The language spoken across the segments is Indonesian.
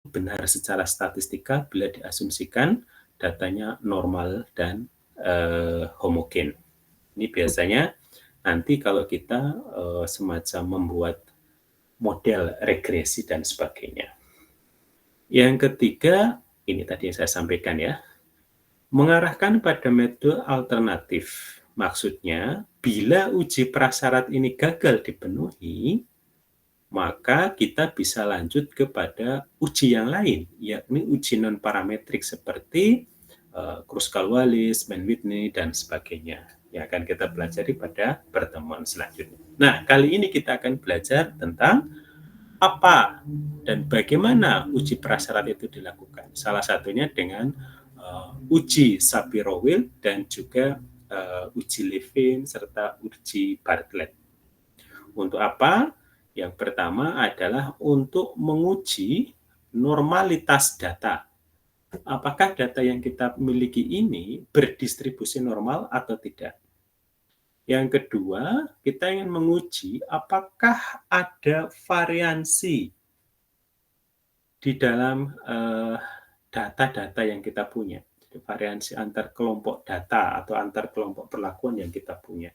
benar secara statistika bila diasumsikan datanya normal dan homogen. Ini biasanya nanti kalau kita semacam membuat model regresi dan sebagainya. Yang ketiga, ini tadi yang saya sampaikan ya, mengarahkan pada metode alternatif. Maksudnya, bila uji prasyarat ini gagal dipenuhi, maka kita bisa lanjut kepada uji yang lain, yakni uji non-parametrik seperti Kruskal-Wallis, Mann-Whitney, dan sebagainya yang akan kita pelajari pada pertemuan selanjutnya. Nah, kali ini kita akan belajar tentang apa dan bagaimana uji prasyarat itu dilakukan. Salah satunya dengan uji Shapiro-Wilk dan juga uji Levin serta uji Bartlett. Untuk apa? Yang pertama adalah untuk menguji normalitas data. Apakah data yang kita miliki ini berdistribusi normal atau tidak? Yang kedua, kita ingin menguji apakah ada variansi di dalam data-data yang kita punya. Jadi variansi antar kelompok data atau antar kelompok perlakuan yang kita punya.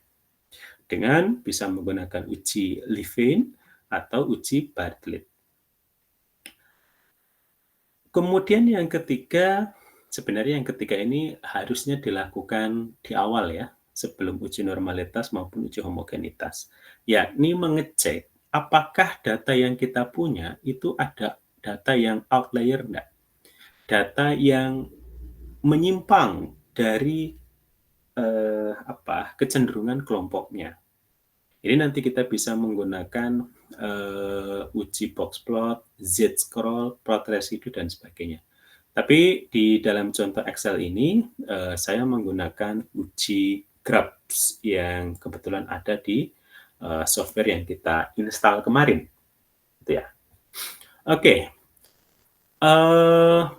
Dengan bisa menggunakan uji Levin atau uji Bartlett. Kemudian yang ketiga, sebenarnya yang ketiga ini harusnya dilakukan di awal ya, sebelum uji normalitas maupun uji homogenitas, yakni mengecek apakah data yang kita punya itu ada data yang outlier enggak, data yang menyimpang dari kecenderungan kelompoknya. Ini nanti kita bisa menggunakan uji boxplot, z-scroll, plot residu, dan sebagainya. Tapi di dalam contoh Excel ini, saya menggunakan uji Grabs yang kebetulan ada di software yang kita install kemarin. Gitu ya. Oke.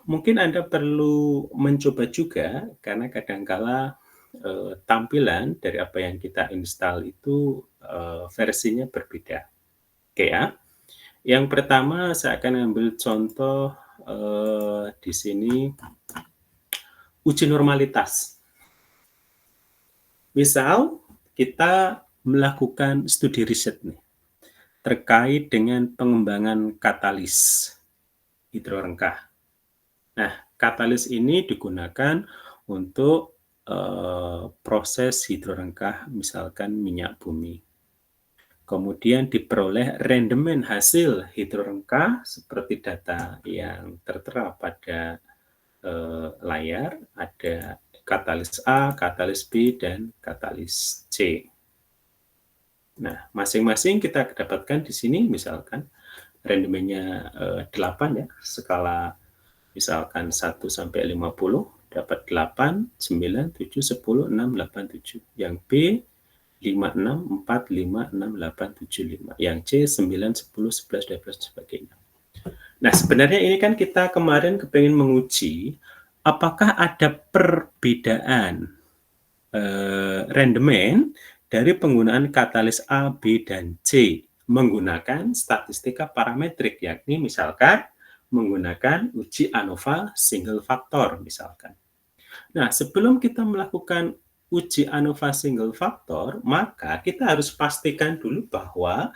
Mungkin Anda perlu mencoba juga, karena kadangkala tampilan dari apa yang kita install itu versinya berbeda. Oke ya. Yang pertama saya akan ambil contoh di sini uji normalitas. Misal kita melakukan studi riset nih terkait dengan pengembangan katalis hidrorengkah. Nah, katalis ini digunakan untuk proses hidrorengkah misalkan minyak bumi. Kemudian diperoleh rendemen hasil hidrorengkah seperti data yang tertera pada layar, ada katalis A, katalis B, dan katalis C. Nah, masing-masing kita dapatkan di sini misalkan rendemennya 8 ya, skala misalkan 1 sampai 50, dapat 8, 9, 7, 10, 6, 8, 7. Yang B 5, 6, 4, 5, 6, 8, 7, 5. Yang C 9, 10, 11, 12, sebagainya. Nah, sebenarnya ini kan kita kemarin kepingin menguji apakah ada perbedaan rendemen dari penggunaan katalis A, B, dan C menggunakan statistika parametrik, yakni misalkan menggunakan uji ANOVA single factor misalkan. Nah, sebelum kita melakukan uji ANOVA single factor, maka kita harus pastikan dulu bahwa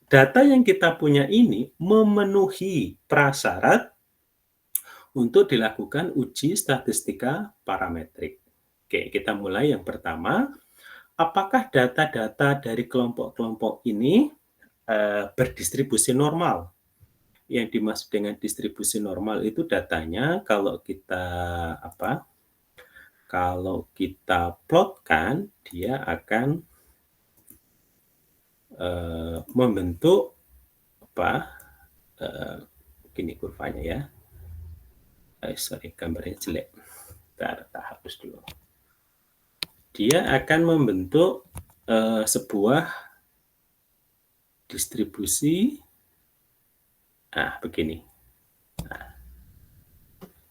data yang kita punya ini memenuhi prasyarat untuk dilakukan uji statistika parametrik. Oke, kita mulai yang pertama. Apakah data-data dari kelompok-kelompok ini berdistribusi normal? Yang dimaksud dengan distribusi normal itu datanya kalau kita plotkan, dia akan membentuk gini kurvanya ya. Sorry, gambarnya jelek. Kita hapus dulu. Dia akan membentuk sebuah distribusi. Nah, begini. Nah,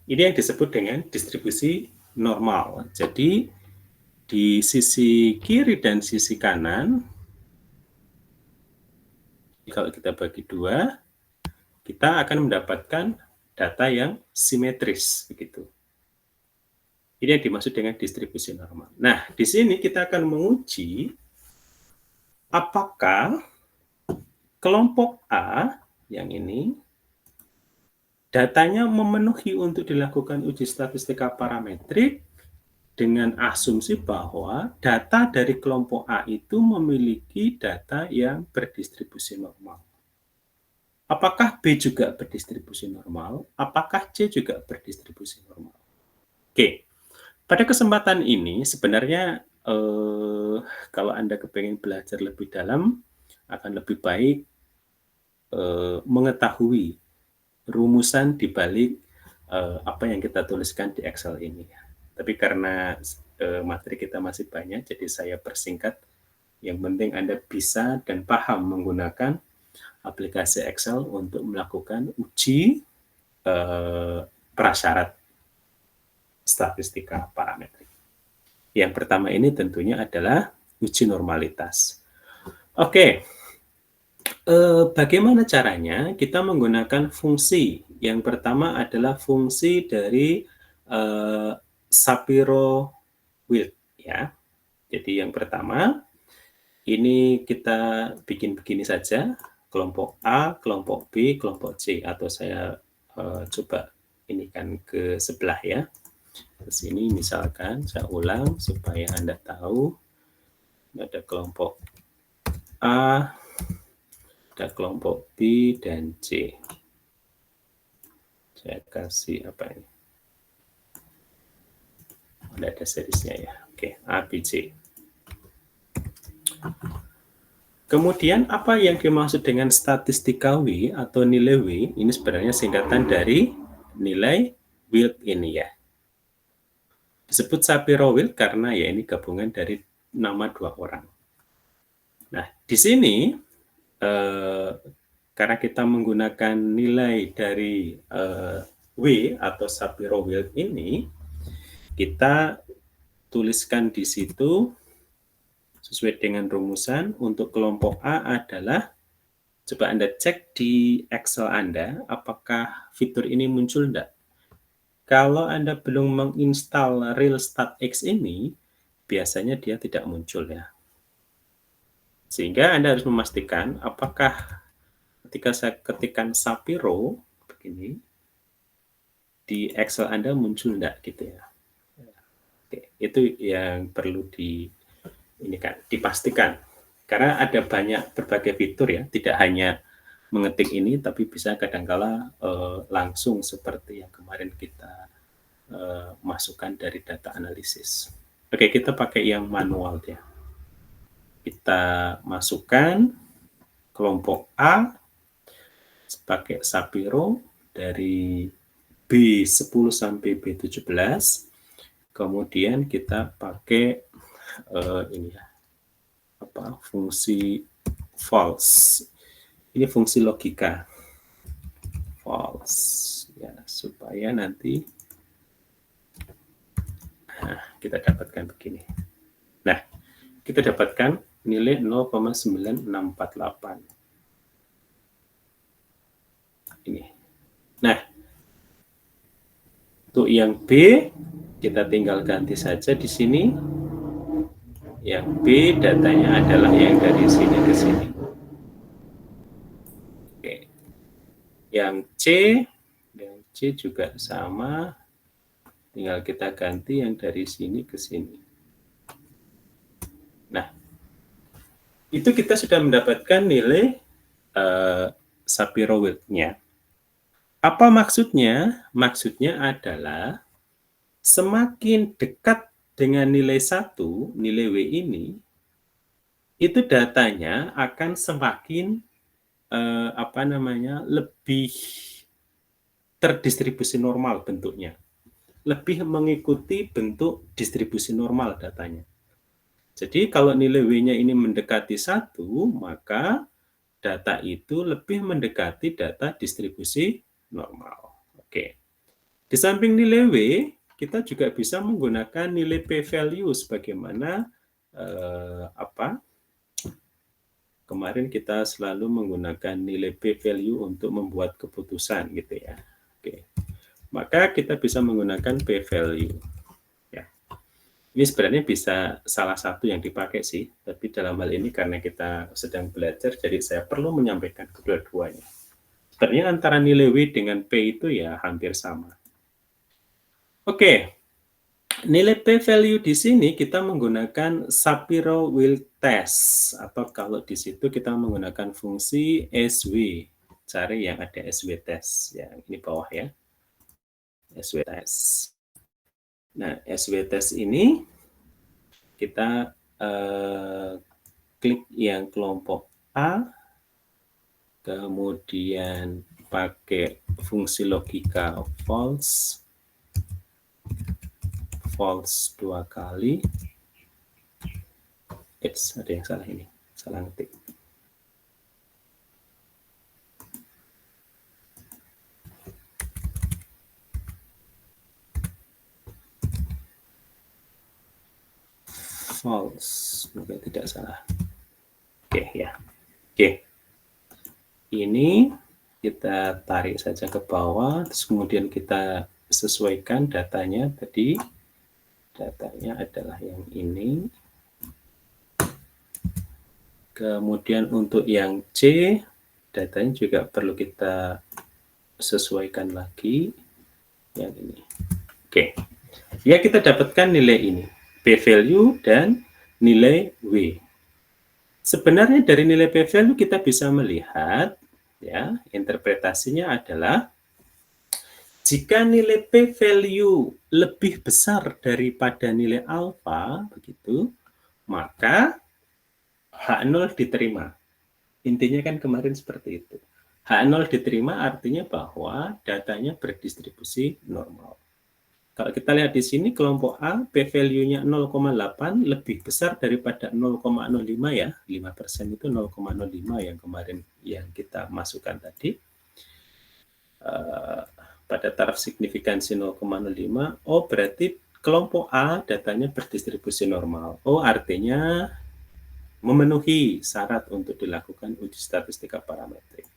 ini yang disebut dengan distribusi normal. Jadi, di sisi kiri dan sisi kanan, kalau kita bagi dua, kita akan mendapatkan data yang simetris begitu. Ini yang dimaksud dengan distribusi normal. Nah, di sini kita akan menguji apakah kelompok A yang ini datanya memenuhi untuk dilakukan uji statistika parametrik dengan asumsi bahwa data dari kelompok A itu memiliki data yang berdistribusi normal. Apakah B juga berdistribusi normal? Apakah C juga berdistribusi normal? Oke, pada kesempatan ini sebenarnya kalau Anda kepengen belajar lebih dalam, akan lebih baik mengetahui rumusan di balik apa yang kita tuliskan di Excel ini. Tapi karena materi kita masih banyak, jadi saya persingkat. Yang penting Anda bisa dan paham menggunakan aplikasi Excel untuk melakukan uji prasyarat statistika parametrik. Yang pertama ini tentunya adalah uji normalitas. Oke, bagaimana caranya? Kita menggunakan fungsi. Yang pertama adalah fungsi dari Shapiro-Wilk, ya. Jadi yang pertama, ini kita bikin begini saja, kelompok A, kelompok B, kelompok C, atau saya coba ini kan ke sebelah ya. Ke sini misalkan saya ulang supaya Anda tahu. Ada kelompok A, ada kelompok B dan C. Saya kasih apa ini? Ada serisnya ya. Oke, A, B, C. Kemudian apa yang dimaksud dengan statistika W atau nilai W? Ini sebenarnya singkatan dari nilai Wilk ini ya. Disebut Shapiro-Wilk karena ya ini gabungan dari nama dua orang. Nah, di sini karena kita menggunakan nilai dari W atau Shapiro-Wilk ini, kita tuliskan di situ sesuai dengan rumusan. Untuk kelompok A adalah, coba Anda cek di Excel Anda, apakah fitur ini muncul enggak? Kalau Anda belum menginstal RealStatX ini, biasanya dia tidak muncul ya. Sehingga Anda harus memastikan apakah ketika saya ketikkan Shapiro begini, di Excel Anda muncul enggak gitu ya. Oke, itu yang perlu dipastikan. Karena ada banyak berbagai fitur ya, tidak hanya mengetik ini, tapi bisa kadangkala langsung seperti yang kemarin kita masukkan dari data analisis. Oke, kita pakai yang manual ya. Kita masukkan kelompok A pakai Shapiro dari B10 sampai B17. Kemudian kita pakai ini ya, fungsi false. Ini fungsi logika false ya, supaya nanti kita dapatkan begini. Nah, kita dapatkan nilai 0,9648 ini. Nah, untuk yang B kita tinggal ganti saja di sini. Yang B datanya adalah yang dari sini ke sini. Oke. Yang C juga sama, tinggal kita ganti yang dari sini ke sini. Nah, itu kita sudah mendapatkan nilai Shapiro-Wilk-nya. Apa maksudnya? Maksudnya adalah semakin dekat dengan nilai 1, nilai W ini, itu datanya akan semakin lebih terdistribusi normal bentuknya. Lebih mengikuti bentuk distribusi normal datanya. Jadi kalau nilai W-nya ini mendekati 1, maka data itu lebih mendekati data distribusi normal. Oke. Di samping nilai W, kita juga bisa menggunakan nilai p-value sebagaimana kemarin kita selalu menggunakan nilai p-value untuk membuat keputusan gitu ya. Oke. Maka kita bisa menggunakan p-value. Ya. Ini sebenarnya bisa salah satu yang dipakai sih, tapi dalam hal ini karena kita sedang belajar, jadi saya perlu menyampaikan kedua-duanya. Sebenarnya antara nilai W dengan P itu ya hampir sama. Oke, nilai p-value di sini kita menggunakan Shapiro-Wilk test, atau kalau di situ kita menggunakan fungsi SW, cari yang ada SW test, yang ini bawah ya, SW test. Nah, SW test ini kita klik yang kelompok A, kemudian pakai fungsi logika false 2 kali. Ada yang salah ini, salah ngetik. False, mungkin tidak salah. Oke ya. Oke. Ini kita tarik saja ke bawah, terus kemudian kita sesuaikan datanya tadi. Datanya adalah yang ini. Kemudian untuk yang C, datanya juga perlu kita sesuaikan lagi. Yang ini. Oke. Ya, kita dapatkan nilai ini. P-value dan nilai W. Sebenarnya dari nilai p-value kita bisa melihat, ya, interpretasinya adalah jika nilai p-value lebih besar daripada nilai alfa, begitu, maka H0 diterima. Intinya kan kemarin seperti itu. H0 diterima artinya bahwa datanya berdistribusi normal. Kalau kita lihat di sini kelompok A, p-value-nya 0,8 lebih besar daripada 0,05 ya. 5% itu 0,05 yang kemarin yang kita masukkan tadi. Pada taraf signifikansi 0,05, oh berarti kelompok A datanya berdistribusi normal. Oh artinya memenuhi syarat untuk dilakukan uji statistika parametrik.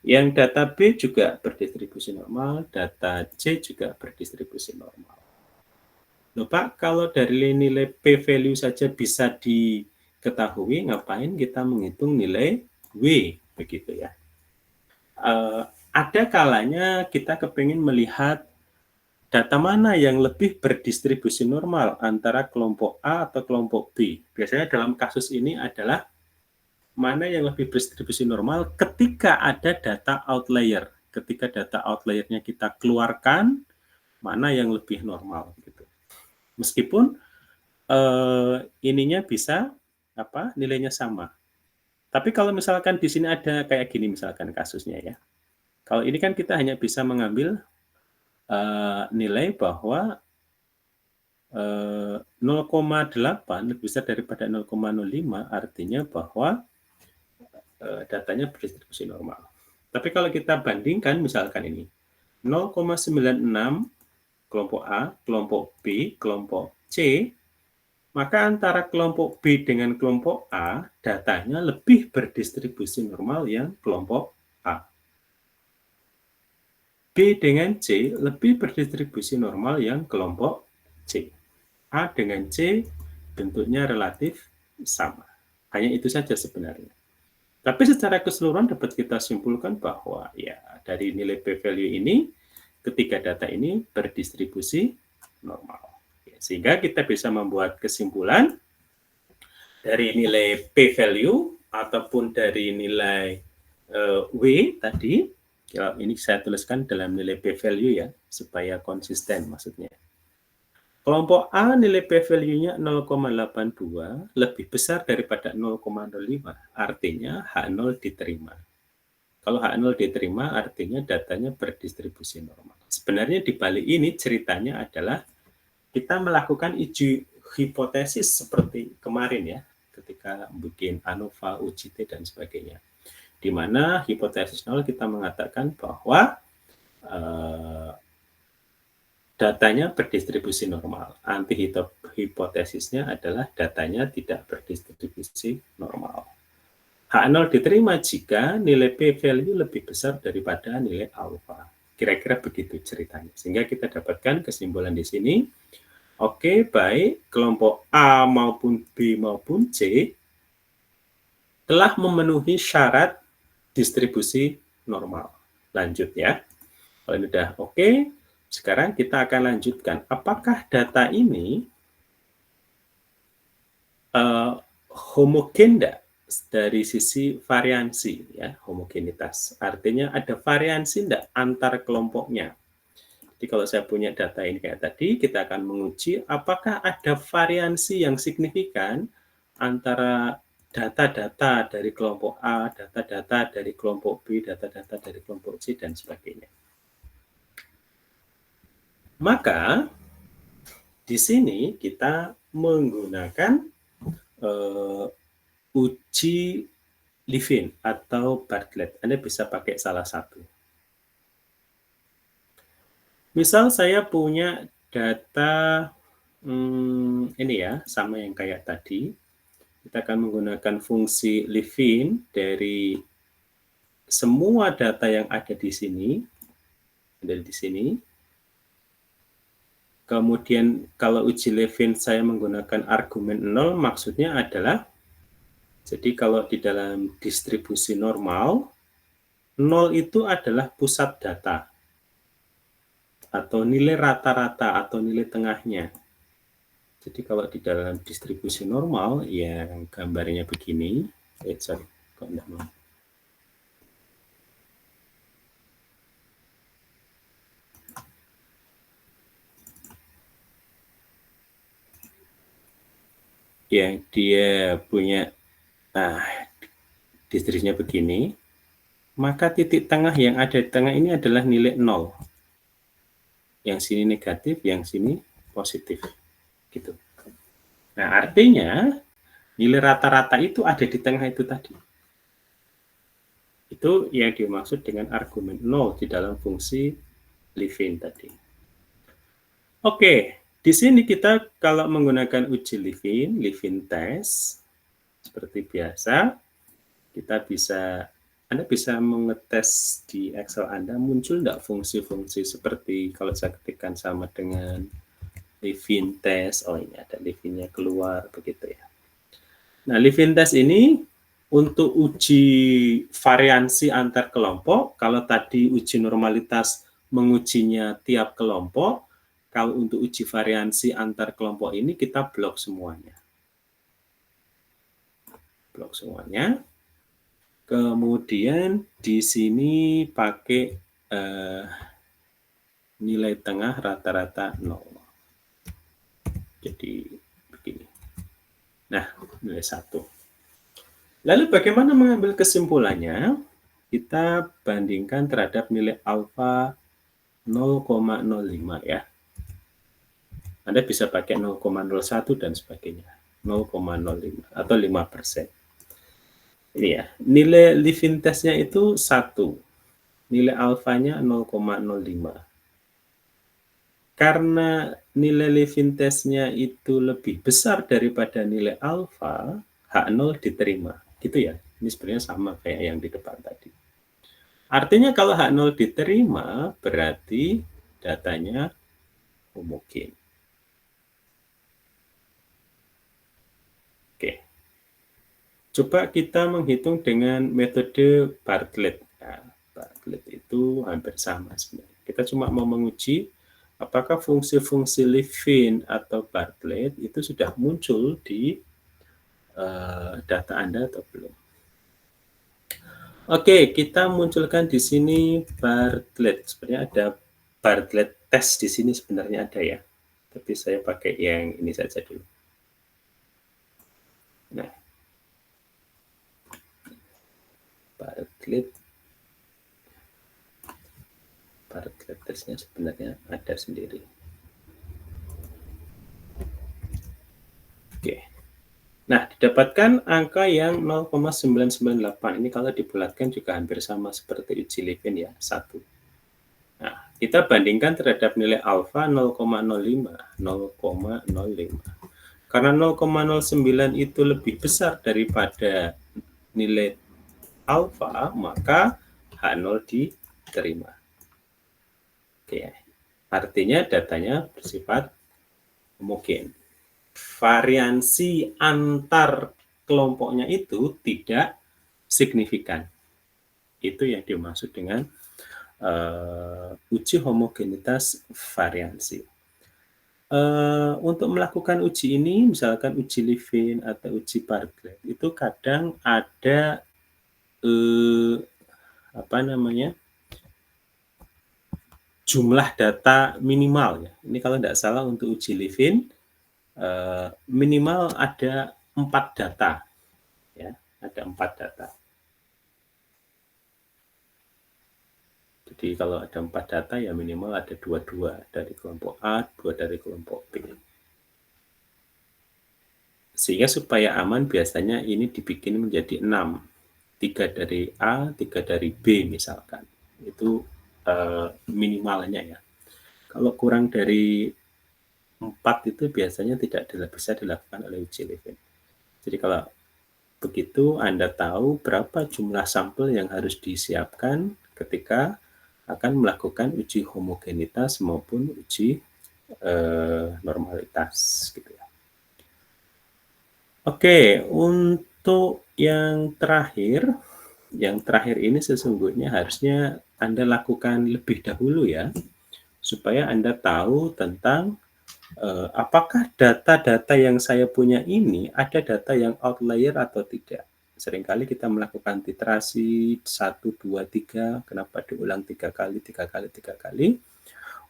Yang data B juga berdistribusi normal, data C juga berdistribusi normal. Loh Pak, kalau dari nilai p-value saja bisa diketahui, ngapain kita menghitung nilai W, begitu ya. Ada kalanya kita kepingin melihat data mana yang lebih berdistribusi normal antara kelompok A atau kelompok B. Biasanya dalam kasus ini adalah mana yang lebih berdistribusi normal ketika ada data outlier. Ketika data outlier-nya kita keluarkan, mana yang lebih normal gitu. Meskipun ininya bisa nilainya sama. Tapi kalau misalkan di sini ada kayak gini misalkan kasusnya ya. Kalau ini kan kita hanya bisa mengambil nilai bahwa 0,8 lebih besar daripada 0,05 artinya bahwa datanya berdistribusi normal. Tapi kalau kita bandingkan misalkan ini 0,96 kelompok A, kelompok B, kelompok C, maka antara kelompok B dengan kelompok A datanya lebih berdistribusi normal yang kelompok A. B dengan C lebih berdistribusi normal yang kelompok C. A dengan C bentuknya relatif sama. Hanya itu saja sebenarnya. Tapi secara keseluruhan dapat kita simpulkan bahwa ya dari nilai p-value ini ketiga data ini berdistribusi normal. Sehingga kita bisa membuat kesimpulan dari nilai p-value ataupun dari nilai W tadi. Ya, ini saya tuliskan dalam nilai p-value ya supaya konsisten maksudnya. Kelompok A nilai p-value-nya 0,82 lebih besar daripada 0,05, artinya H0 diterima. Kalau H0 diterima artinya datanya berdistribusi normal. Sebenarnya di balik ini ceritanya adalah kita melakukan uji hipotesis seperti kemarin ya, ketika bikin ANOVA, UJT dan sebagainya. Di mana hipotesis 0 kita mengatakan bahwa datanya berdistribusi normal. Anti hipotesisnya adalah datanya tidak berdistribusi normal. H0 diterima jika nilai p-value lebih besar daripada nilai alfa. Kira-kira begitu ceritanya. Sehingga kita dapatkan kesimpulan di sini. Oke, baik. Kelompok A maupun B maupun C telah memenuhi syarat distribusi normal. Lanjut ya. Kalau ini udah oke, sekarang kita akan lanjutkan. Apakah data ini homogen enggak dari sisi variansi ya, homogenitas. Artinya ada variansi enggak antar kelompoknya. Jadi kalau saya punya data ini kayak tadi, kita akan menguji apakah ada variansi yang signifikan antara data-data dari kelompok A, data-data dari kelompok B, data-data dari kelompok C, dan sebagainya. Maka di sini kita menggunakan uji Levin atau Bartlett. Anda bisa pakai salah satu. Misal saya punya data ini ya, sama yang kayak tadi. Kita akan menggunakan fungsi Levin dari semua data yang ada di sini. Kemudian kalau uji Levin saya menggunakan argumen 0, maksudnya adalah, jadi kalau di dalam distribusi normal, 0 itu adalah pusat data, atau nilai rata-rata, atau nilai tengahnya. Jadi kalau di dalam distribusi normal, yang gambarnya begini, kok enggak mau. Yang dia punya distribusinya begini, maka titik tengah yang ada di tengah ini adalah nilai 0. Yang sini negatif, yang sini positif. Gitu. Nah, artinya nilai rata-rata itu ada di tengah itu tadi. Itu yang dimaksud dengan argumen 0 di dalam fungsi Levin tadi. Oke, di sini kita kalau menggunakan uji Levin test, seperti biasa, Anda bisa mengetes di Excel Anda, muncul enggak fungsi-fungsi seperti kalau saya ketikkan sama dengan Levin test, oh ini ada Levinnya keluar, begitu ya. Nah, Levin test ini untuk uji variansi antar kelompok, kalau tadi uji normalitas mengujinya tiap kelompok, kalau untuk uji variansi antar kelompok ini kita blok semuanya. Blok semuanya. Kemudian di sini pakai nilai tengah rata-rata 0. Jadi begini. Nah, nilai 1. Lalu bagaimana mengambil kesimpulannya? Kita bandingkan terhadap nilai alfa 0,05 ya. Anda bisa pakai 0,01 dan sebagainya. 0,05 atau 5%. Ini ya, nilai Levin testnya itu 1. Nilai alfanya 0,05. Karena nilai Levin testnya itu lebih besar daripada nilai alfa, H0 diterima. Gitu ya, ini sebenarnya sama kayak yang di depan tadi. Artinya kalau H0 diterima, berarti datanya homogen. Oke. Coba kita menghitung dengan metode Bartlett. Nah, Bartlett itu hampir sama sebenarnya. Kita cuma mau menguji apakah fungsi-fungsi Levin atau Bartlett itu sudah muncul di data Anda atau belum. Oke, kita munculkan di sini Bartlett. Sebenarnya ada Bartlett test di sini sebenarnya ada ya. Tapi saya pakai yang ini saja dulu. Nah, Bartlett testnya sebenarnya ada sendiri. Oke. Nah, didapatkan angka yang 0,998. Ini kalau dibulatkan juga hampir sama seperti uji Levin ya, 1. Nah, kita bandingkan terhadap nilai alfa 0,05. Karena 0,09 itu lebih besar daripada nilai alfa, maka H0 diterima. Oke, artinya datanya bersifat homogen. Variansi antar kelompoknya itu tidak signifikan. Itu yang dimaksud dengan uji homogenitas variansi. Untuk melakukan uji ini, misalkan uji Levin atau uji Bartlett, itu kadang ada jumlah data minimal ya. Ini kalau tidak salah untuk uji Levin minimal ada 4 data, ya, ada 4 data. Jadi kalau ada 4 data ya minimal ada 2 dari kelompok A, 2 dari kelompok B. Sehingga supaya aman biasanya ini dibikin menjadi 6. 3 dari A, 3 dari B misalkan. Itu minimalnya ya. Kalau kurang dari 4 itu biasanya tidak bisa dilakukan oleh uji Levin. Jadi kalau begitu Anda tahu berapa jumlah sampel yang harus disiapkan ketika akan melakukan uji homogenitas maupun uji normalitas gitu ya. Oke, untuk yang terakhir ini sesungguhnya harusnya Anda lakukan lebih dahulu ya, supaya Anda tahu tentang apakah data-data yang saya punya ini ada data yang outlier atau tidak. Seringkali kita melakukan titrasi 1, 2, 3, kenapa diulang 3 kali,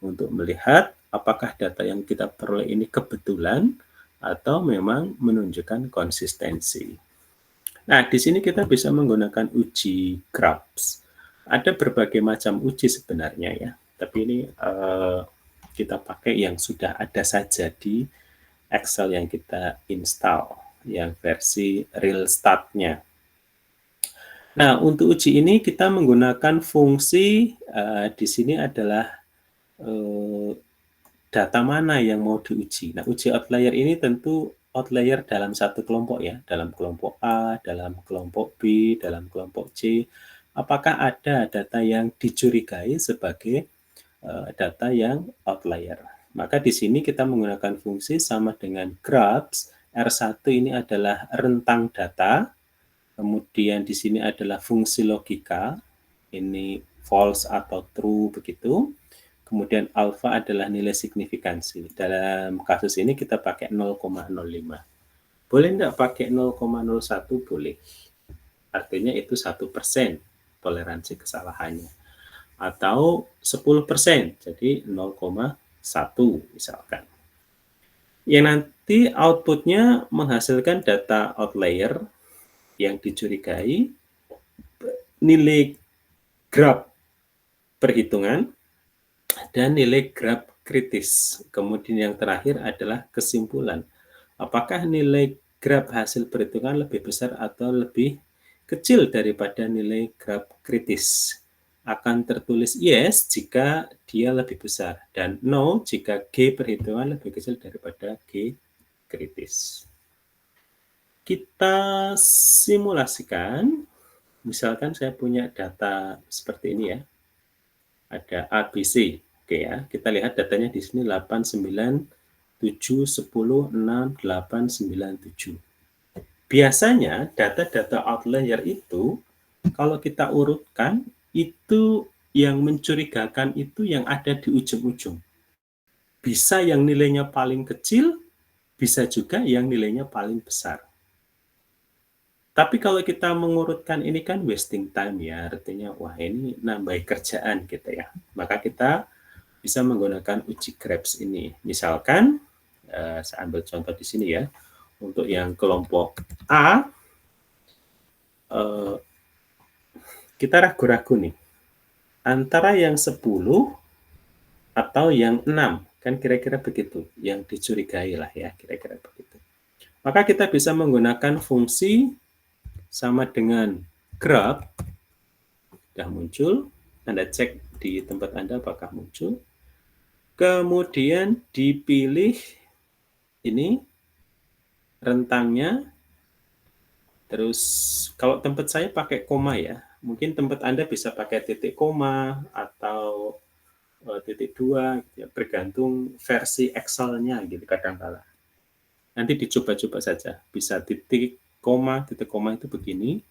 untuk melihat apakah data yang kita peroleh ini kebetulan atau memang menunjukkan konsistensi. Nah, di sini kita bisa menggunakan uji Krapf. Ada berbagai macam uji sebenarnya ya, tapi ini kita pakai yang sudah ada saja di Excel yang kita install, yang versi real start-nya. Nah, untuk uji ini kita menggunakan fungsi di sini adalah data mana yang mau diuji. Nah, uji outlier ini tentu outlier dalam satu kelompok ya, dalam kelompok A, dalam kelompok B, dalam kelompok C. Apakah ada data yang dicurigai sebagai data yang outlier? Maka di sini kita menggunakan fungsi sama dengan graphs. R1 ini adalah rentang data, kemudian di sini adalah fungsi logika, ini false atau true begitu. Kemudian alfa adalah nilai signifikansi. Dalam kasus ini kita pakai 0,05. Boleh enggak pakai 0,01? Boleh. Artinya itu 1% toleransi kesalahannya. Atau 10%, jadi 0,1 misalkan. Yang nanti outputnya menghasilkan data outlier yang dicurigai, nilai graf perhitungan, dan nilai graf kritis. Kemudian yang terakhir adalah kesimpulan. Apakah nilai graf hasil perhitungan lebih besar atau lebih kecil daripada nilai graf kritis? Akan tertulis yes jika dia lebih besar dan no jika G perhitungan lebih kecil daripada G kritis. Kita simulasikan, misalkan saya punya data seperti ini ya. Ada ABC. Oke ya, kita lihat datanya di sini 8, 9, 7, 10, 6, 8, 9, 7. Biasanya data-data outlier itu kalau kita urutkan itu yang mencurigakan itu yang ada di ujung-ujung. Bisa yang nilainya paling kecil, bisa juga yang nilainya paling besar. Tapi kalau kita mengurutkan ini kan wasting time ya, artinya wah ini nambah kerjaan gitu ya. Maka kita bisa menggunakan uji Krapf ini. Misalkan, saya ambil contoh di sini ya, untuk yang kelompok A, kita ragu-ragu nih, antara yang 10 atau yang 6, kan kira-kira begitu, yang dicurigai lah ya, kira-kira begitu. Maka kita bisa menggunakan fungsi sama dengan graph, sudah muncul, Anda cek di tempat Anda apakah muncul. Kemudian dipilih ini rentangnya Terus kalau tempat saya pakai koma ya, mungkin tempat Anda bisa pakai titik koma atau titik 2 gitu ya, bergantung versi Excel-nya gitu kadangkala. Nanti dicoba-coba saja, bisa titik koma itu begini,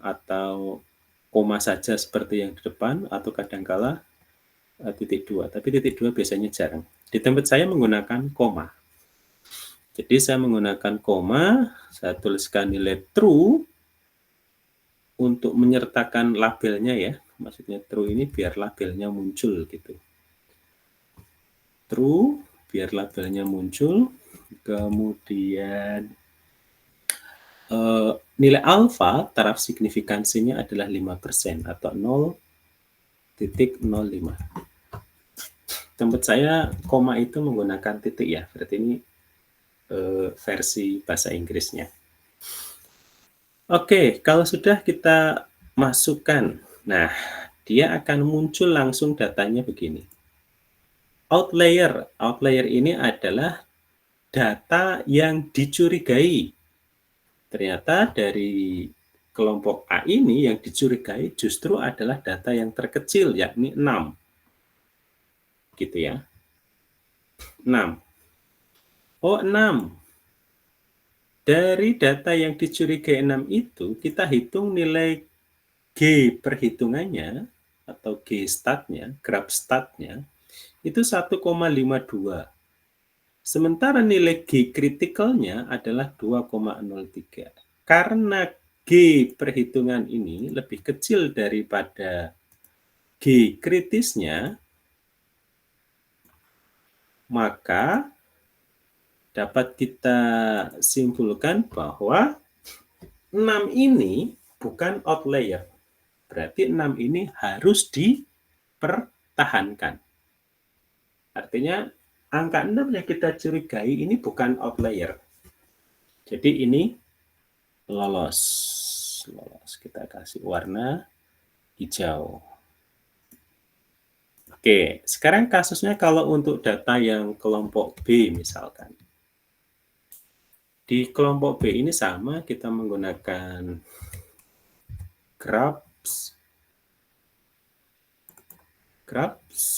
atau koma saja seperti yang di depan, atau kadangkala titik 2, tapi titik 2 biasanya jarang. Di tempat saya menggunakan koma. Jadi saya menggunakan koma, saya tuliskan nilai true untuk menyertakan labelnya ya. Maksudnya true ini biar labelnya muncul gitu. True, biar labelnya muncul. Kemudian nilai alfa, taraf signifikansinya adalah 5% atau 0,05. Tempat saya koma itu menggunakan titik ya, berarti ini versi bahasa Inggrisnya. Oke, kalau sudah kita masukkan, nah dia akan muncul langsung datanya begini. Outlier, outlier ini adalah data yang dicurigai. Ternyata dari kelompok A ini yang dicurigai justru adalah data yang terkecil, yakni 6. Gitu ya. 6. Oh, 6. Dari data yang dicurigai 6 itu, kita hitung nilai G perhitungannya, atau G statnya, graph statnya, itu 1,52. Sementara nilai G kritikalnya adalah 2,03. Karena G perhitungan ini lebih kecil daripada G kritisnya, maka dapat kita simpulkan bahwa 6 ini bukan outlier. Berarti 6 ini harus dipertahankan. Artinya angka 6 yang kita curigai ini bukan outlier. Jadi ini lolos. Lolos. Kita kasih warna hijau. Oke, sekarang kasusnya kalau untuk data yang kelompok B misalkan. Di kelompok B ini sama, kita menggunakan graphs,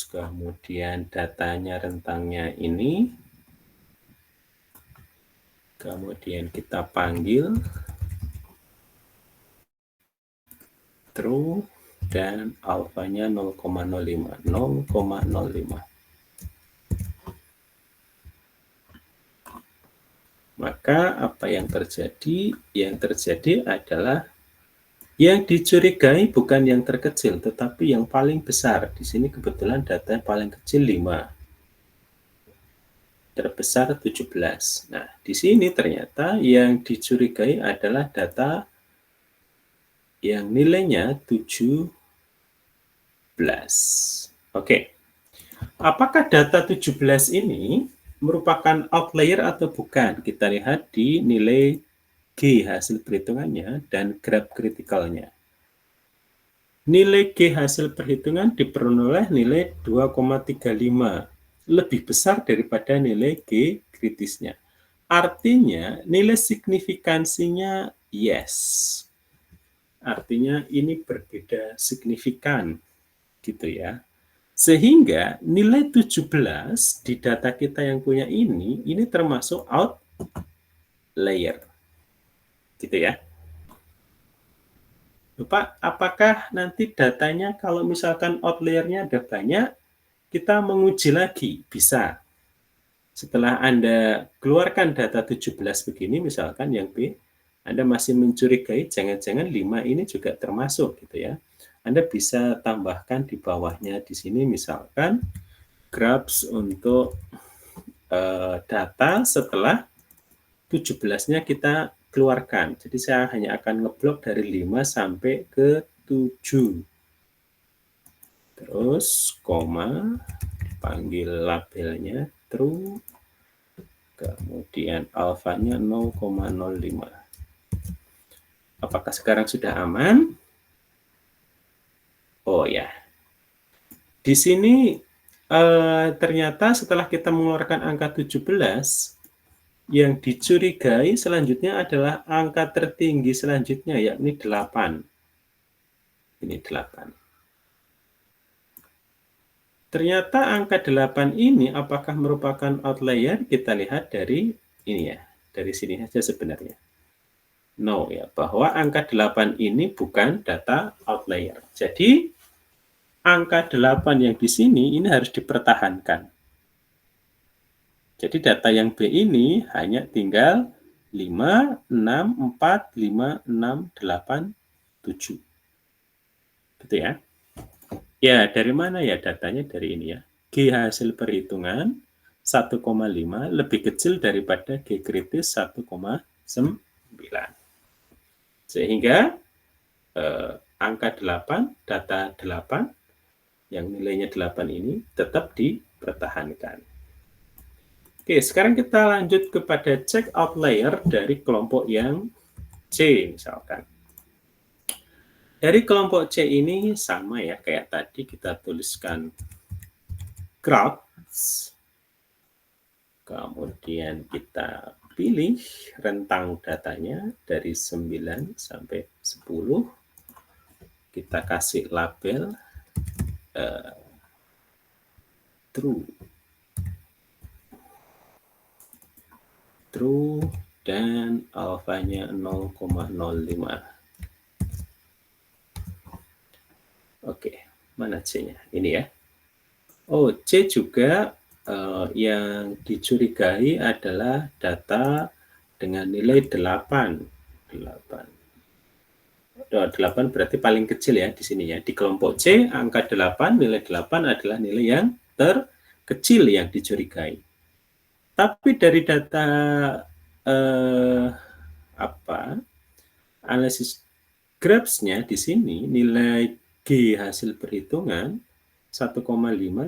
kemudian datanya rentangnya ini, kemudian kita panggil true, dan alfanya 0,05. Maka apa yang terjadi? Yang terjadi adalah yang dicurigai bukan yang terkecil, tetapi yang paling besar. Di sini kebetulan data paling kecil 5. Terbesar 17. Nah, di sini ternyata yang dicurigai adalah data yang nilainya 17. Oke. Apakah data 17 ini merupakan outlier atau bukan? Kita lihat di nilai G hasil perhitungannya dan graph kritikalnya. Nilai G hasil perhitungan diperoleh nilai 2,35, lebih besar daripada nilai G kritisnya. Artinya nilai signifikansinya yes. Artinya ini berbeda signifikan gitu ya. Sehingga nilai 17 di data kita yang punya ini termasuk outlier. Gitu ya. Bapak, apakah nanti datanya kalau misalkan outlier-nya ada banyak, kita menguji lagi? Bisa. Setelah Anda keluarkan data 17 begini, misalkan yang B, Anda masih mencurigai jangan-jangan 5 ini juga termasuk gitu ya. Anda bisa tambahkan di bawahnya di sini misalkan graphs untuk data setelah 17-nya kita keluarkan. Jadi saya hanya akan ngeblok dari 5 sampai ke 7. Terus koma, panggil labelnya true, kemudian alfanya 0,05. Apakah sekarang sudah aman? Oh ya. Di sini ternyata setelah kita mengeluarkan angka 17, Yang dicurigai selanjutnya adalah angka tertinggi selanjutnya, yakni 8. Ini 8. Ternyata angka 8 ini apakah merupakan outlier? Kita lihat dari ini ya, dari sini saja sebenarnya. No ya, bahwa angka 8 ini bukan data outlier. Jadi, angka 8 yang di sini ini harus dipertahankan. Jadi data yang B ini hanya tinggal 5, 6, 4, 5, 6, 8, 7. Gitu ya. Ya, dari mana ya datanya? Dari ini ya. G hasil perhitungan 1,5 lebih kecil daripada G kritis 1,9. Sehingga angka 8, data 8, yang nilainya 8 ini tetap dipertahankan. Oke, sekarang kita lanjut kepada check outlier dari kelompok yang C misalkan. Dari kelompok C ini sama ya, kayak tadi kita tuliskan crowds, kemudian kita pilih rentang datanya dari 9 sampai 10, kita kasih label true, dan alfanya 0,05. Oke, mana C-nya? Ini ya. Oh, C juga yang dicurigai adalah data dengan nilai 8. 8 berarti paling kecil ya di sini ya. Di kelompok C, angka 8, nilai 8 adalah nilai yang terkecil yang dicurigai. Tapi dari data analisis graph-nya di sini, nilai G hasil perhitungan 1,5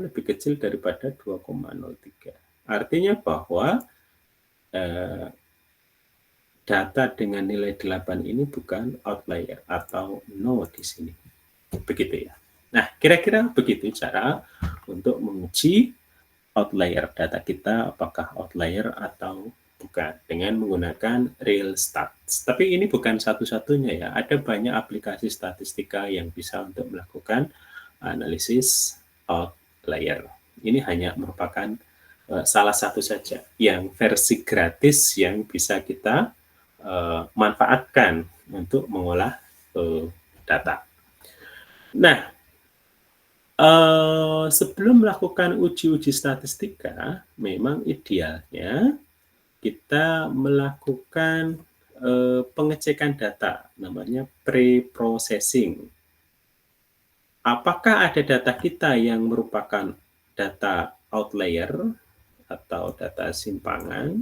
lebih kecil daripada 2,03. Artinya bahwa data dengan nilai 8 ini bukan outlier atau no di sini. Begitu ya. Nah, kira-kira begitu cara untuk menguji outlier data kita, apakah outlier atau bukan, dengan menggunakan real stats. Tapi ini bukan satu-satunya ya, ada banyak aplikasi statistika yang bisa untuk melakukan analisis outlier. Ini hanya merupakan salah satu saja yang versi gratis yang bisa kita manfaatkan untuk mengolah data. Nah, sebelum melakukan uji-uji statistika, memang idealnya kita melakukan pengecekan data, namanya pre-processing. Apakah ada data kita yang merupakan data outlier atau data simpangan?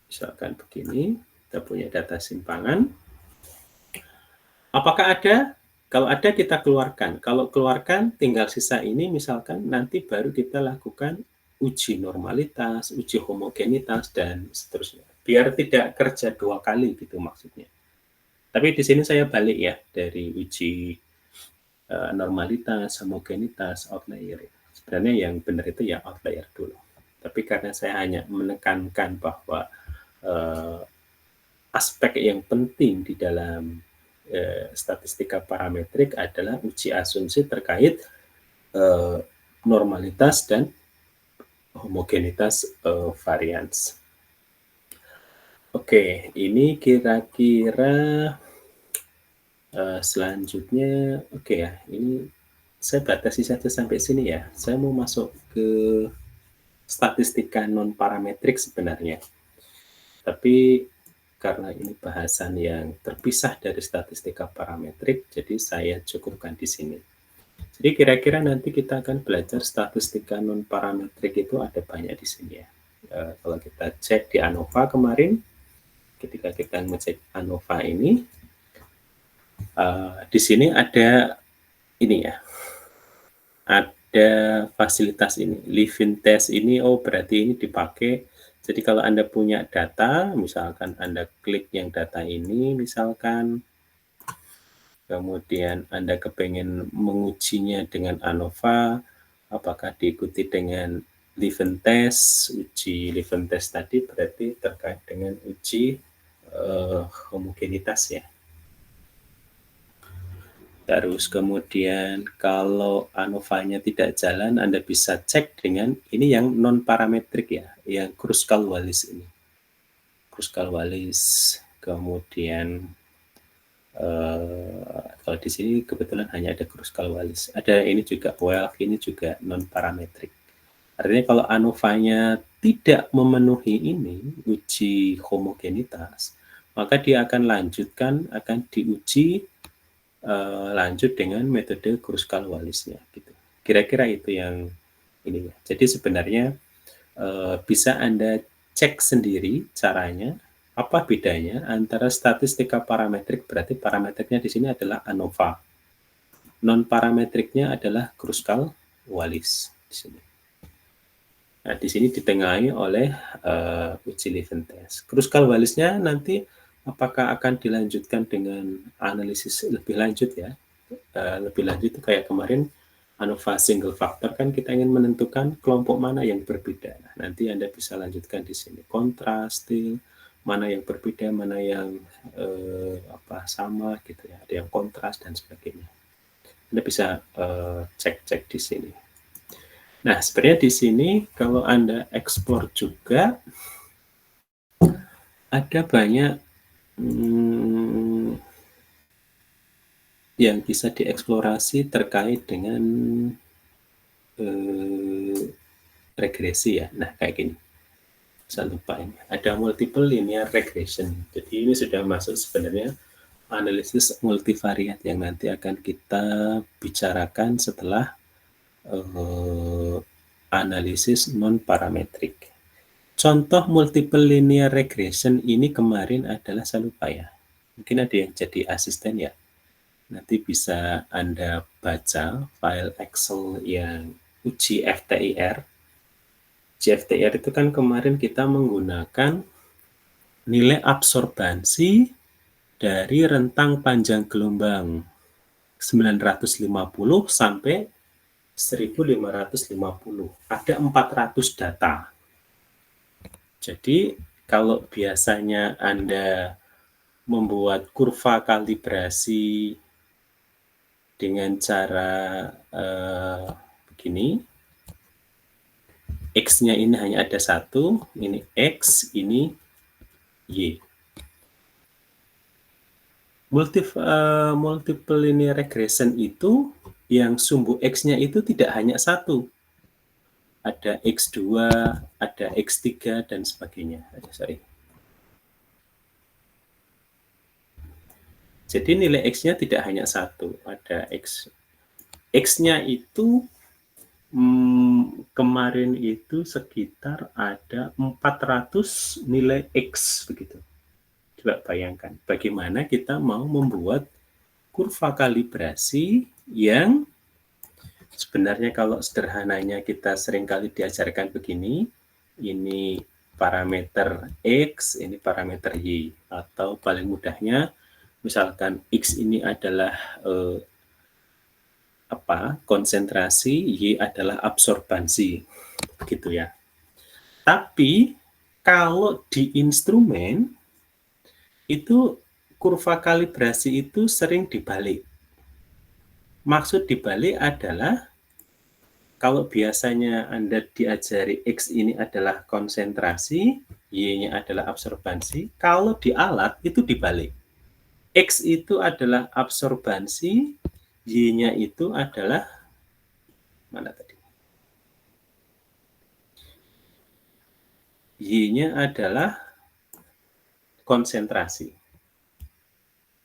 Misalkan begini, kita punya data simpangan. Apakah ada? Kalau ada kita keluarkan. Kalau keluarkan tinggal sisa ini misalkan nanti baru kita lakukan uji normalitas, uji homogenitas, dan seterusnya. Biar tidak kerja 2 kali gitu maksudnya. Tapi di sini saya balik ya dari uji normalitas, homogenitas, outlier. Sebenarnya yang benar itu ya outlier dulu. Tapi karena saya hanya menekankan bahwa aspek yang penting di dalam statistika parametrik adalah uji asumsi terkait normalitas dan homogenitas varians. Oke, ini kira-kira selanjutnya, oke ya, ini saya batasi saja sampai sini ya. Saya mau masuk ke statistika non-parametrik sebenarnya. Tapi karena ini bahasan yang terpisah dari statistika parametrik, jadi saya cukupkan di sini. Jadi kira-kira nanti kita akan belajar statistika non-parametrik itu ada banyak di sini ya. Kalau kita cek di ANOVA kemarin, ketika kita ngecek ANOVA ini, di sini ada ini ya, ada fasilitas ini, living test ini, oh berarti ini dipakai. Jadi kalau Anda punya data, misalkan Anda klik yang data ini, misalkan, kemudian Anda kepengen mengujinya dengan ANOVA, apakah diikuti dengan Leeuwenthal. Uji Leeuwenthal tadi berarti terkait dengan uji homogenitas ya. Terus kemudian kalau ANOVA-nya tidak jalan, Anda bisa cek dengan ini yang non parametrik ya, yang Kruskal-Wallis ini. Kruskal-Wallis, kemudian kalau di sini kebetulan hanya ada Kruskal-Wallis. Ada ini juga Welch, ini juga non parametrik. Artinya kalau ANOVA-nya tidak memenuhi ini uji homogenitas, maka dia akan diuji lanjut dengan metode Kruskal-Wallisnya gitu. Kira-kira itu yang ini ya. Jadi sebenarnya bisa Anda cek sendiri caranya, apa bedanya antara statistika parametrik, berarti parametriknya di sini adalah ANOVA. Non parametriknya adalah Kruskal-Wallis di sini. Nah, di sini ditengahi oleh uji Leeuwenthal. Kruskal-Wallisnya nanti apakah akan dilanjutkan dengan analisis lebih lanjut ya? Lebih lanjut itu kayak kemarin ANOVA single factor kan kita ingin menentukan kelompok mana yang berbeda. Nah, nanti Anda bisa lanjutkan di sini kontras, mana yang berbeda, mana yang sama gitu ya. Ada yang kontras dan sebagainya. Anda bisa cek-cek di sini. Nah, sebenarnya di sini kalau Anda eksplor juga ada banyak yang bisa dieksplorasi terkait dengan regresi ya. Nah, kayak gini. Saya lupa ini. Ada multiple linear regression. Jadi ini sudah masuk sebenarnya analisis multivariat yang nanti akan kita bicarakan setelah analisis non-parametrik. Contoh multiple linear regression ini kemarin adalah, saya lupa ya, mungkin ada yang jadi asisten ya. Nanti bisa Anda baca file Excel yang uji FTIR. Uji FTIR itu kan kemarin kita menggunakan nilai absorbansi dari rentang panjang gelombang 950 sampai 1550. Ada 400 data. Jadi kalau biasanya Anda membuat kurva kalibrasi dengan cara begini, X-nya ini hanya ada satu, ini X, ini Y. Multiple linear regression itu yang sumbu X-nya itu tidak hanya satu. Ada X2, ada X3, dan sebagainya. Jadi nilai X-nya tidak hanya satu, ada X. X-nya itu kemarin itu sekitar ada 400 nilai X begitu. Coba bayangkan bagaimana kita mau membuat kurva kalibrasi yang sebenarnya kalau sederhananya kita seringkali diajarkan begini, ini parameter X, ini parameter Y, atau paling mudahnya misalkan X ini adalah konsentrasi, Y adalah absorbansi, begitu ya. Tapi kalau di instrumen itu kurva kalibrasi itu sering dibalik. Maksud dibalik adalah kalau biasanya Anda diajari X ini adalah konsentrasi, Y-nya adalah absorbansi, kalau di alat itu dibalik. X itu adalah absorbansi, Y-nya itu adalah mana tadi? Y-nya adalah konsentrasi.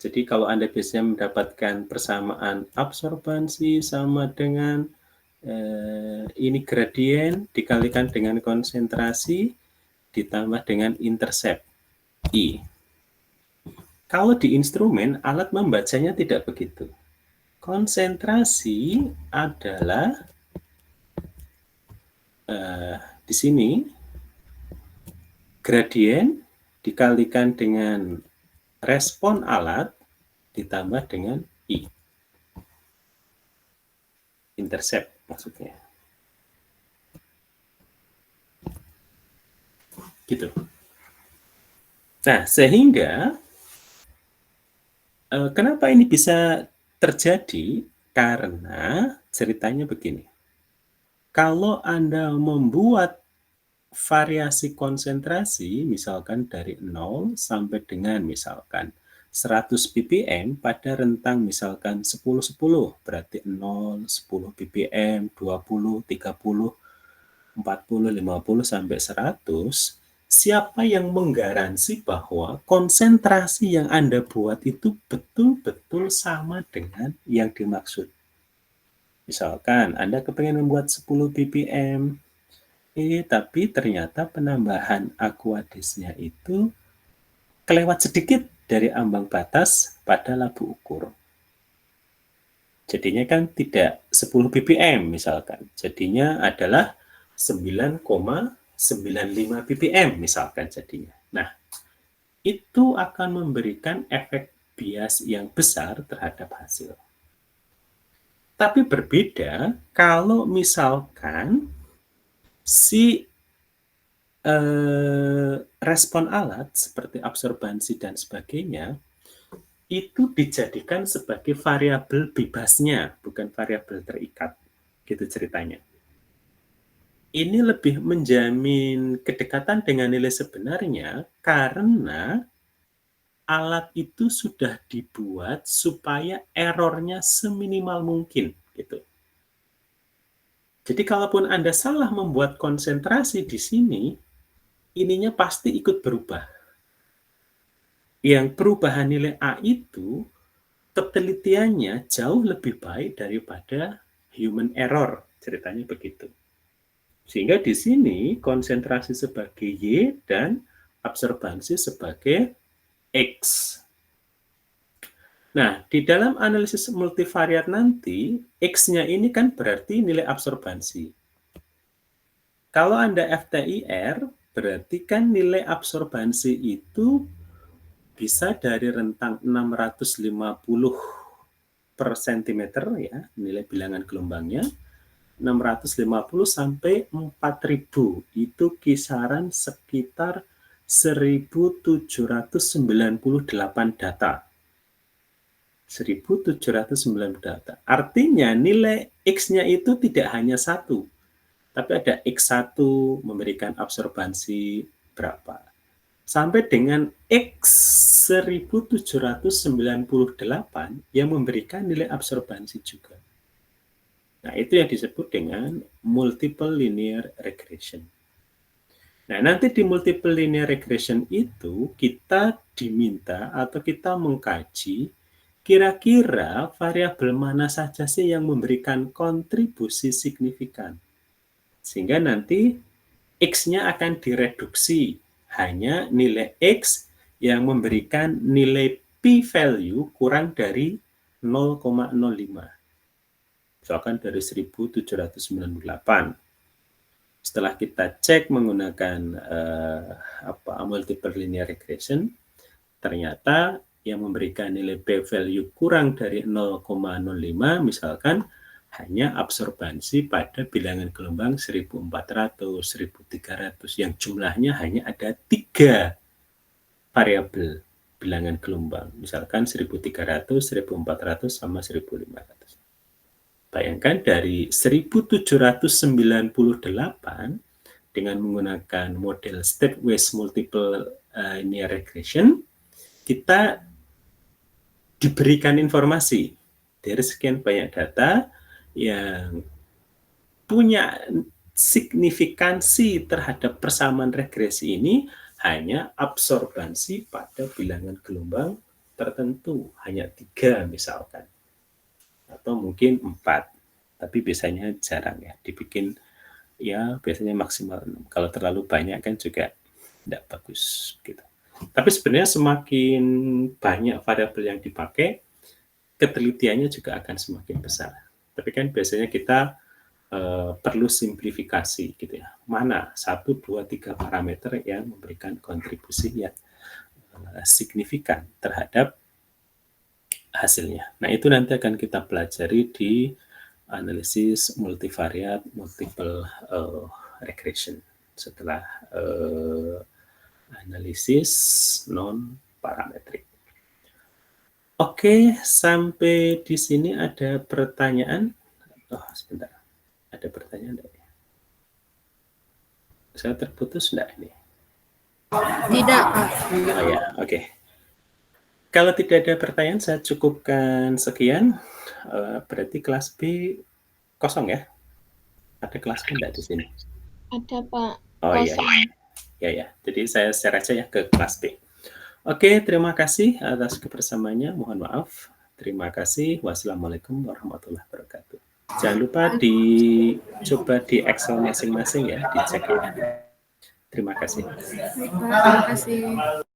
Jadi kalau Anda biasanya mendapatkan persamaan absorbansi sama dengan ini gradien dikalikan dengan konsentrasi ditambah dengan intercept I. Kalau di instrumen, alat membacanya tidak begitu. Konsentrasi adalah di sini gradien dikalikan dengan respon alat ditambah dengan I. Intercept maksudnya. gitu. Nah, sehingga kenapa ini bisa terjadi? Karena ceritanya begini, kalau Anda membuat variasi konsentrasi misalkan dari 0 sampai dengan misalkan 100 ppm pada rentang misalkan 10-10, berarti 0, 10 ppm, 20, 30, 40, 50 sampai 100, siapa yang menggaransi bahwa konsentrasi yang Anda buat itu betul-betul sama dengan yang dimaksud? Misalkan Anda kepengen membuat 10 ppm, tapi ternyata penambahan aquadisnya itu kelewat sedikit dari ambang batas pada labu ukur. Jadinya kan tidak 10 ppm misalkan, jadinya adalah 9,95 ppm misalkan jadinya. Nah, itu akan memberikan efek bias yang besar terhadap hasil. Tapi berbeda kalau misalkan si respon alat seperti absorbansi dan sebagainya itu dijadikan sebagai variabel bebasnya, bukan variabel terikat, gitu ceritanya. Ini lebih menjamin kedekatan dengan nilai sebenarnya karena alat itu sudah dibuat supaya errornya seminimal mungkin, gitu. Jadi kalaupun Anda salah membuat konsentrasi di sini, ininya pasti ikut berubah. Yang perubahan nilai A itu ketelitiannya jauh lebih baik daripada human error, ceritanya begitu. Sehingga di sini konsentrasi sebagai Y dan absorbansi sebagai X. Nah, di dalam analisis multivariat nanti, X-nya ini kan berarti nilai absorbansi. Kalau Anda FTIR, berarti kan nilai absorbansi itu bisa dari rentang 650 per sentimeter ya, nilai bilangan gelombangnya, 650 sampai 4000, itu kisaran sekitar 1798 data. 1798 data. Artinya nilai X-nya itu tidak hanya satu, tapi ada X1 memberikan absorbansi berapa. Sampai dengan X 1798 yang memberikan nilai absorbansi juga. Nah, itu yang disebut dengan multiple linear regression. Nah, nanti di multiple linear regression itu kita diminta atau kita mengkaji kira-kira variabel mana saja sih yang memberikan kontribusi signifikan. Sehingga nanti X-nya akan direduksi hanya nilai X yang memberikan nilai p-value kurang dari 0,05. Misalkan dari 1798. Setelah kita cek menggunakan multiple linear regression, ternyata yang memberikan nilai p-value kurang dari 0,05 misalkan hanya absorbansi pada bilangan gelombang 1400, 1300 yang jumlahnya hanya ada 3 variabel bilangan gelombang, misalkan 1300, 1400 sama 1500. Bayangkan dari 1798 dengan menggunakan model stepwise multiple linear regression, kita diberikan informasi dari sekian banyak data yang punya signifikansi terhadap persamaan regresi ini hanya absorbansi pada bilangan gelombang tertentu, hanya 3 misalkan. Atau mungkin 4, tapi biasanya jarang ya, dibikin ya biasanya maksimal 6. Kalau terlalu banyak kan juga tidak bagus gitu. Tapi sebenarnya semakin banyak variabel yang dipakai, ketelitiannya juga akan semakin besar. Tapi kan biasanya kita perlu simplifikasi gitu ya. Mana 1, 2, 3 parameter yang memberikan kontribusi yang signifikan terhadap hasilnya. Nah, itu nanti akan kita pelajari di analisis multivariat multiple regression setelah Analisis non-parametrik. Oke, sampai di sini ada pertanyaan? Oh, sebentar. Ada pertanyaan enggak? Saya terputus enggak ini? Tidak, Pak. Oh ya, oke. Kalau tidak ada pertanyaan, saya cukupkan sekian. Berarti kelas B kosong ya? Ada kelas B enggak di sini? Ada, Pak. Oh iya, ya. Jadi saya share aja ya ke kelas B. Oke, terima kasih atas kebersamaannya. Mohon maaf. Terima kasih. Wassalamualaikum warahmatullahi wabarakatuh. Jangan lupa dicoba di Excel masing-masing ya, dicek ya. Terima kasih. Baik, Pak. Terima kasih.